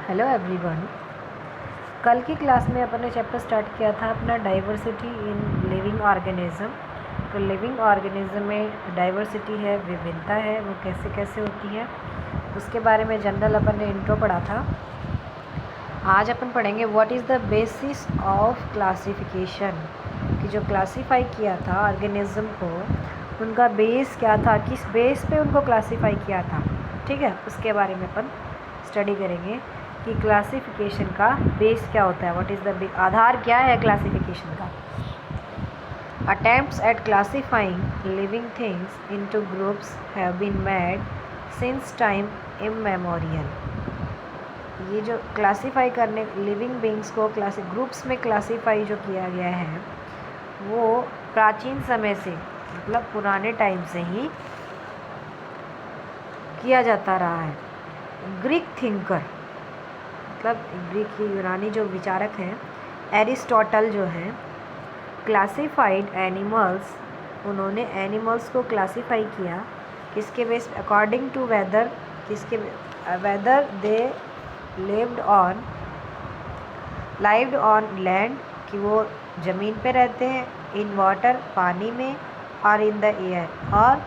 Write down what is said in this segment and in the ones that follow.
Hello everyone. कल की class में अपन ने चैप्टर स्टार्ट किया था अपना डाइवर्सिटी इन लिविंग ऑर्गेनिज्म। तो लिविंग ऑर्गेनिज्म में डाइवर्सिटी है, विभिन्नता है, वो कैसे कैसे होती है उसके बारे में जनरल अपन ने इंट्रो पढ़ा था। आज अपन पढ़ेंगे what is the basis of classification, कि जो क्लासीफाई किया था ऑर्गेनिज्म को, उनका बेस क्या था, किस बेस पे उनको क्लासीफाई किया था। ठीक है, उसके बारे में अपन स्टडी करेंगे कि क्लासिफिकेशन का बेस क्या होता है, व्हाट इज़ द आधार क्या है क्लासिफिकेशन का। Attempts at classifying living things into groups have been made since time immemorial. ये जो क्लासीफाई करने लिविंग बींग्स को ग्रुप्स में क्लासीफाई जो किया गया है वो प्राचीन समय से, मतलब पुराने टाइम से ही किया जाता रहा है। ग्रीक थिंकर, मतलब ग्रीक यूनानी जो विचारक हैं, एरिस्टोटल जो हैं, क्लासिफाइड एनिमल्स, उन्होंने एनिमल्स को क्लासीफाई किया किसके बेस, अकॉर्डिंग टू वेदर, किसके whether they lived on land, कि वो ज़मीन पे रहते हैं, इन वाटर पानी में, और इन द एयर, और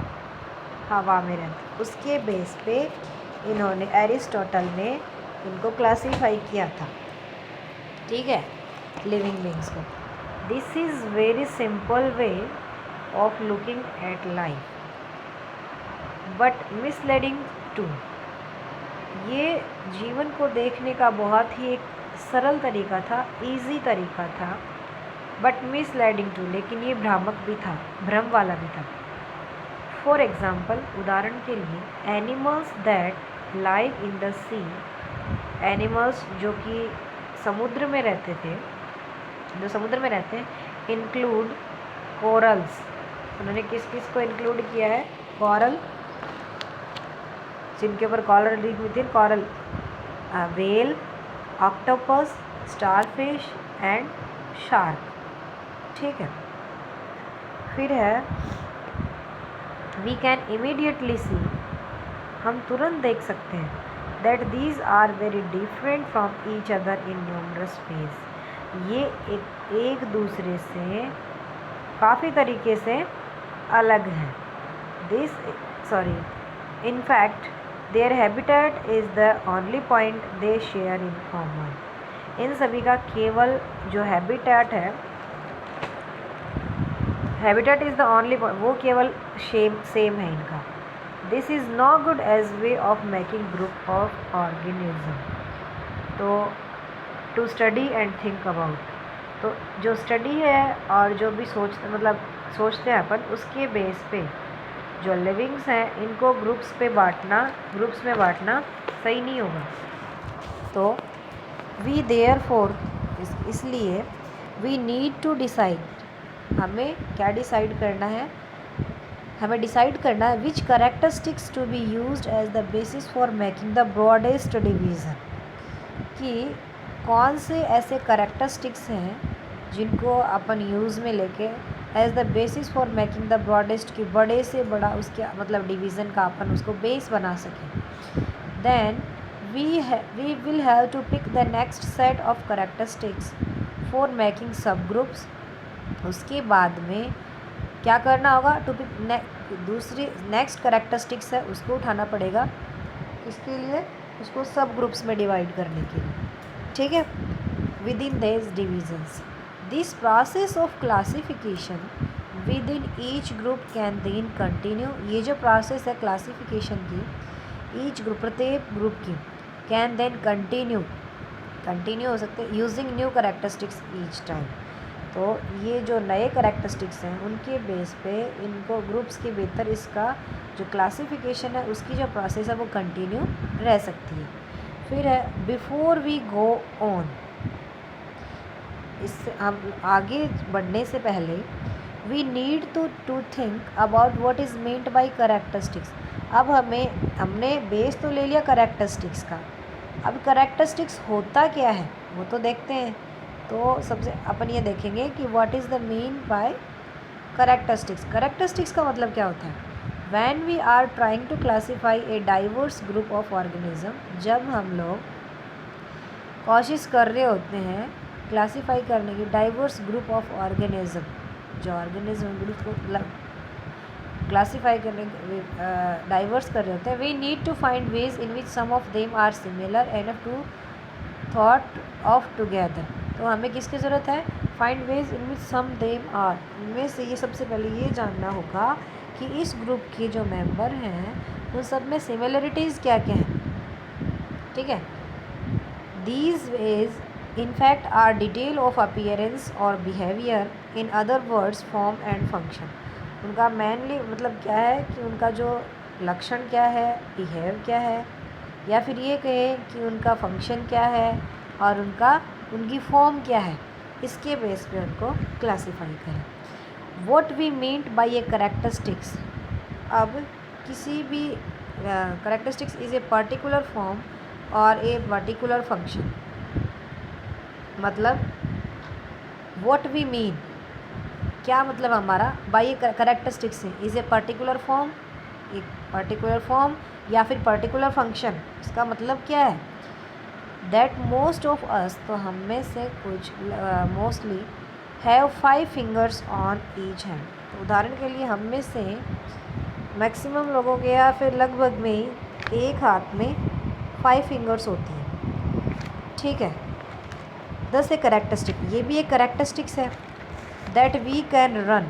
हवा में रहते हैं। उसके बेस पे इन्होंने, एरिस्टोटल ने इनको क्लासीफाई किया था। ठीक है, लिविंग बींग्स को। This is very simple way of looking at life but misleading too. ये जीवन को देखने का बहुत ही एक सरल तरीका था, इजी तरीका था, बट मिसलीडिंग टू, लेकिन ये भ्रामक भी था, भ्रम वाला भी था। फॉर एग्ज़ाम्पल, उदाहरण के लिए, animals that live in the sea, animals जो कि समुद्र में रहते थे, जो समुद्र में रहते हैं, इंक्लूड कोरल्स। उन्होंने किस किस को इंक्लूड किया है, कॉरल, जिनके ऊपर कॉरल रीफ में थे, coral, whale, octopus, starfish and shark. ठीक है, फिर है वी कैन इमीडिएटली सी, हम तुरंत देख सकते हैं, that these are very different from each other in numerous ways. ये एक दूसरे से काफ़ी तरीके से अलग हैं। In fact their habitat is the only point they share in common. इन सभी का केवल जो हैबिटेट है, habitat is the only point, वो केवल सेम है इनका। This is no good as way of making group of organism. तो to study and think about, तो जो स्टडी है और जो भी सोचते हैं अपन, उसके बेस पे जो लिविंग्स हैं इनको ग्रुप्स में बांटना सही नहीं होगा। तो वी देयरफॉर, इसलिए वी नीड टू डिसाइड, हमें क्या डिसाइड करना है, हमें डिसाइड करना है which characteristics to be used as the basis for making the broadest division, कि कौन से ऐसे कैरेक्टरिस्टिक्स हैं जिनको अपन यूज़ में लेके as the basis for making the broadest, की बड़े से बड़ा उसके मतलब डिवीज़न का अपन उसको बेस बना सकें। Then we will have to pick the next set of characteristics for making sub groups. उसके बाद में क्या करना होगा, टू पिक दूसरी नेक्स्ट कैरेक्टरिस्टिक्स है उसको उठाना पड़ेगा, इसके लिए उसको सब ग्रुप्स में डिवाइड करने के लिए। ठीक है, within this divisions this process of classification within each group can then continue. ये जो प्रोसेस है क्लासिफिकेशन की, ईच ग्रुप, प्रत्येक ग्रुप की, कैन देन कंटिन्यू हो सकते हैं using new characteristics each time. तो ये जो नए कैरेक्टरिस्टिक्स हैं उनके बेस पे इनको ग्रुप्स के भीतर इसका जो क्लासिफिकेशन है उसकी जो प्रोसेस है वो कंटिन्यू रह सकती है। फिर है बिफोर वी गो ऑन, इससे हम आगे बढ़ने से पहले we need to think about what is meant by characteristics. अब हमने बेस तो ले लिया कैरेक्टरिस्टिक्स का, अब कैरेक्टरिस्टिक्स होता क्या है वो तो देखते हैं। तो सबसे अपन ये देखेंगे कि what is the mean by characteristics. Characteristics का मतलब क्या होता है, when we are trying to classify a diverse group of organism, जब हम लोग कोशिश कर रहे होते हैं क्लासीफाई करने की डाइवर्स ग्रुप ऑफ ऑर्गेनिज्म, जो ऑर्गेनिज्म ग्रुप को क्लासीफाई करने डाइवर्स कर रहे होते हैं। We need to find ways in which some of them are similar enough to thought of together. तो हमें किसकी ज़रूरत है? Find ways in which some them are, इनमें से ये सबसे पहले ये जानना होगा कि इस ग्रुप के जो मेंबर हैं उन सब में सिमिलरिटीज़ क्या क्या हैं। ठीक है, these ways in fact are detail of appearance और behaviour, in other words form and function. उनका मेनली मतलब क्या है कि उनका जो लक्षण क्या है, बिहेव क्या है, या फिर ये कहें कि उनका फंक्शन क्या है और उनकी फॉर्म क्या है, इसके बेस पे उनको क्लासीफाई करें। What we mean by a characteristics. अब किसी भी characteristics is a particular form और ए पर्टिकुलर फंक्शन। मतलब व्हाट वी मीन, क्या मतलब हमारा बाय ए कैरेक्टरिस्टिक्स से, इज़ ए पर्टिकुलर फॉर्म, एक पर्टिकुलर फॉर्म या फिर पर्टिकुलर फंक्शन। इसका मतलब क्या है? दैट मोस्ट ऑफ अस, तो हम में से कुछ mostly have 5 fingers on each hand. तो उदाहरण के लिए हम में से मैक्सिमम लोगों के या फिर लगभग में ही एक हाथ में 5 फिंगर्स होती हैं। ठीक है, दस एक कैरेक्टरिस्टिक, ये भी एक कैरेक्टरिस्टिक्स है। That we can run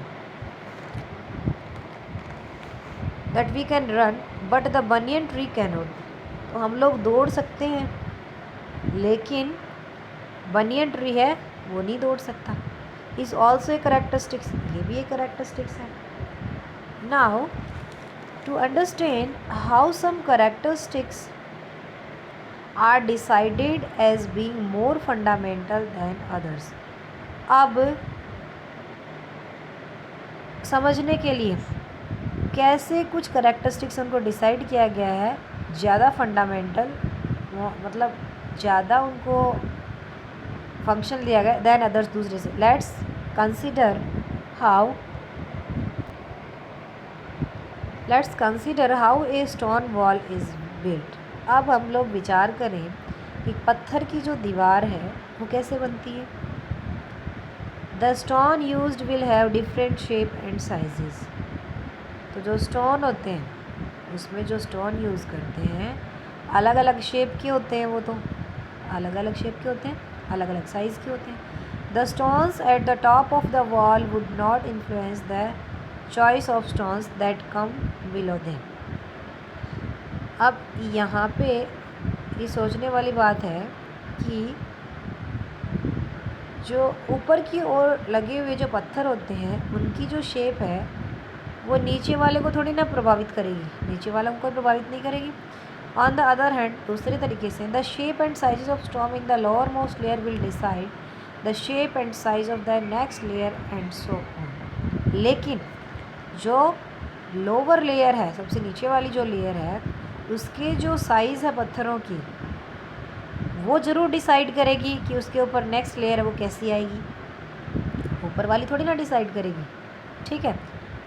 but the banyan tree can not. तो हम लोग दौड़ सकते हैं लेकिन बनियन ट्री है वो नहीं दौड़ सकता। इज़ ऑल्सो ए कैरेक्टरिस्टिक्स, ये भी एक कैरेक्टरिस्टिक्स है। Now to understand how some characteristics are decided as being more fundamental than others. अब समझने के लिए कैसे कुछ कैरेक्टरिस्टिक्स उनको डिसाइड किया गया है ज़्यादा फंडामेंटल, मतलब ज़्यादा उनको फंक्शन दिया गया दैन अदर्स दूसरे से। Let's consider how a stone wall is built. अब हम लोग विचार करें कि पत्थर की जो दीवार है वो कैसे बनती है। The stone used will have different shape and sizes. तो जो स्टोन होते हैं उसमें जो स्टोन यूज़ करते हैं अलग अलग शेप के होते हैं, वो तो अलग अलग शेप के होते हैं, अलग अलग साइज़ के होते हैं। The stones at the top of the wall would not influence the choice of stones that come below them. अब यहाँ पे ये सोचने वाली बात है कि जो ऊपर की ओर लगे हुए जो पत्थर होते हैं उनकी जो शेप है वो नीचे वाले को थोड़ी ना प्रभावित करेगी, नीचे वालों को कोई प्रभावित नहीं करेगी। ऑन द अदर हैंड, दूसरे तरीके से, the shape and size of stone in the lower most layer will decide the shape and size of the next layer and so on. लेकिन जो लोअर लेयर है, सबसे नीचे वाली जो लेयर है, उसके जो साइज़ है पत्थरों की वो ज़रूर डिसाइड करेगी कि उसके ऊपर नेक्स्ट लेयर है वो कैसी आएगी, ऊपर वाली थोड़ी ना डिसाइड करेगी। ठीक है,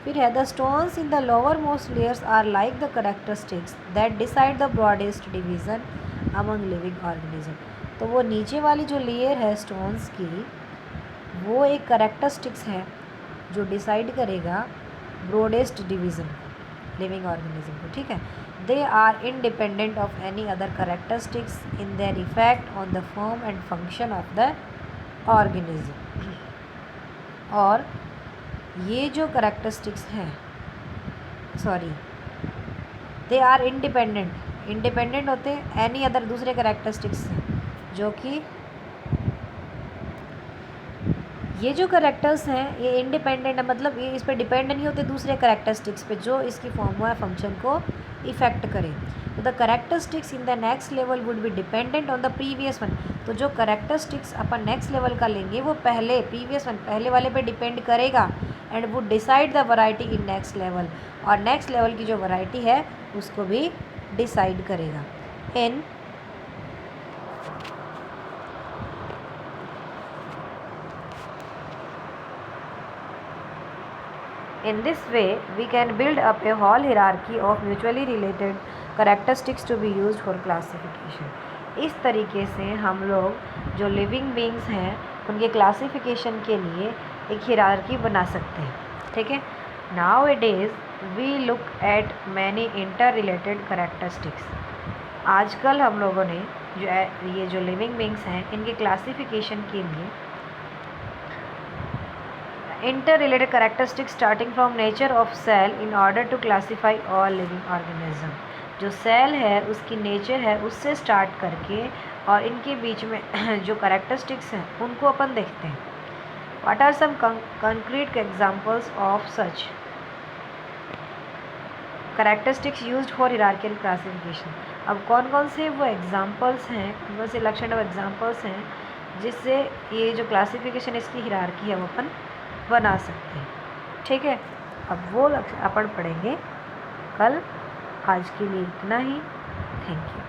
फिर है the stones in the lower most layers are like the characteristics that decide the broadest division among living organism. तो वो नीचे वाली जो लेयर है स्टोन्स की वो एक कैरेक्टरिस्टिक्स है जो डिसाइड करेगा ब्रॉडेस्ट डिवीज़न लिविंग ऑर्गेनिज्म को। ठीक है, they are independent of any other characteristics in their effect on the form and function of the organism. और ये जो कैरेक्टरिस्टिक्स हैं, दे आर इंडिपेंडेंट होते हैं एनी अदर दूसरे कैरेक्टरिस्टिक्स से, जो कि ये जो कैरेक्टर्स हैं ये इंडिपेंडेंट है, मतलब ये इस पर डिपेंड नहीं होते दूसरे कैरेक्टरिस्टिक्स पे जो इसकी फॉर्म या फंक्शन को इफेक्ट करें। तो the characteristics in the next level would be dependent on the previous one. तो जो कैरेक्टरिस्टिक्स अपन नेक्स्ट लेवल का लेंगे वो पहले वाले पे डिपेंड करेगा and would decide the variety in next level, और नेक्स्ट लेवल की जो वैरायटी है उसको भी डिसाइड करेगा। In this way, we can build up a whole hierarchy of mutually related characteristics to be used for classification. इस तरीके से हम लोग जो लिविंग बींग्स हैं उनके क्लासिफिकेशन के लिए एक हिरार्की बना सकते हैं, ठीक है। Now it is we look at many inter related characteristics. आजकल हम लोगों ने ये जो लिविंग बींग्स हैं इनके क्लासिफिकेशन के लिए inter related characteristics starting from nature of cell in order to classify all living organism. जो सेल है उसकी नेचर है उससे स्टार्ट करके और इनके बीच में जो करेक्टरिस्टिक्स हैं उनको अपन देखते हैं। What are some concrete examples of such characteristics used for hierarchical classification. अब कौन कौन से वो एग्जांपल्स हैं, कौन कौन से लक्षण और एग्जांपल्स हैं जिससे ये जो क्लासिफिकेशन इसकी हिरार्की है वो अपन बना सकते हैं, ठीक है। अब वो अपन पढ़ेंगे कल। आज के लिए इतना ही। Thank you.